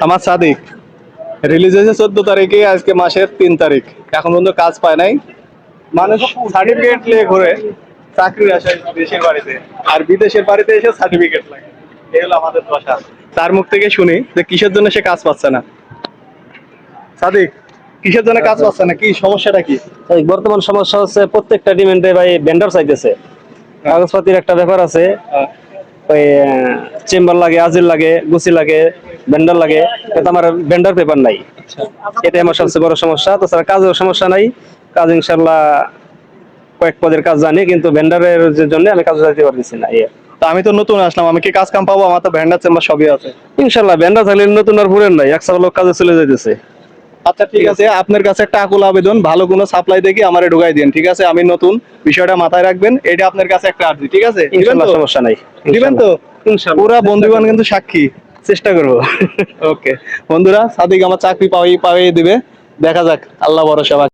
আমার সাদিক রিলিজ হয়েছে 14 তারিখে, আজকে মাসের 3 তারিখ, এখন পর্যন্ত কাজ পায় নাই। মানুষ সার্টিফিকেট নিয়ে ঘুরে চাকরির আশায় দেশের বাড়িতে, আর বিদেশের বাড়িতে এসে সার্টিফিকেট লাগে। এই হলো আমাদের দশা। তার মুখ থেকে শুনি যে কিসের জন্য সে কাজ পাচ্ছে না। সাদিক, কিসের জন্য কাজ পাচ্ছে না, কি সমস্যাটা কি? এই বর্তমান সমস্যা হচ্ছে প্রত্যেকটা ডিমান্ডে ভাই ভেন্ডর চাইতেছে। কাগজপাতির একটা ব্যাপার আছে, ওই চেম্বার লাগে, আজিল লাগে, গুচি লাগে, ভেন্ডর লাগে, কিন্তু আমার ভেন্ডর পেপার নাই। এটাই আমার সবচেয়ে বড় সমস্যা। তাছাড়া কাজের সমস্যা নাই, কাজ ইনশাল্লাহ কয়েক পদের কাজ জানি, কিন্তু ভেন্ডারের জন্য আমি কাজ যাইতে পারতেছি না। তা আমি তো নতুন আসলাম, আমি কি কাজ কাম পাবো? আমার তো ভ্যান্ডার চেম্বার সবই আছে। ইনশাল্লাহ ভেন্ডার থাকলে নতুন আর পুরেন নাই, একশো লোক কাজে চলে যাইতেছে। আচ্ছা ঠিক আছে, আপনার কাছে একটা আকুল আবেদন, ভালো কোনো সাপ্লাই দেখি আমারে ঢুকাই দিন, ঠিক আছে? আমি নতুন, বিষয়টা মাথায় রাখবেন, এটা আপনার কাছে একটা আর্জি, ঠিক আছে? দিবেন ইনশাল্লাহ তো? সমস্যা নাই, দিবেন তো? ইনশাল্লাহ। পুরা বন্ধুবান কিন্তু সাক্ষী, চেষ্টা করবো। ওকে বন্ধুরা, সাদিক আমার চাকরি পাওয়াই দিবে, দেখা যাক, আল্লাহ ভরসা।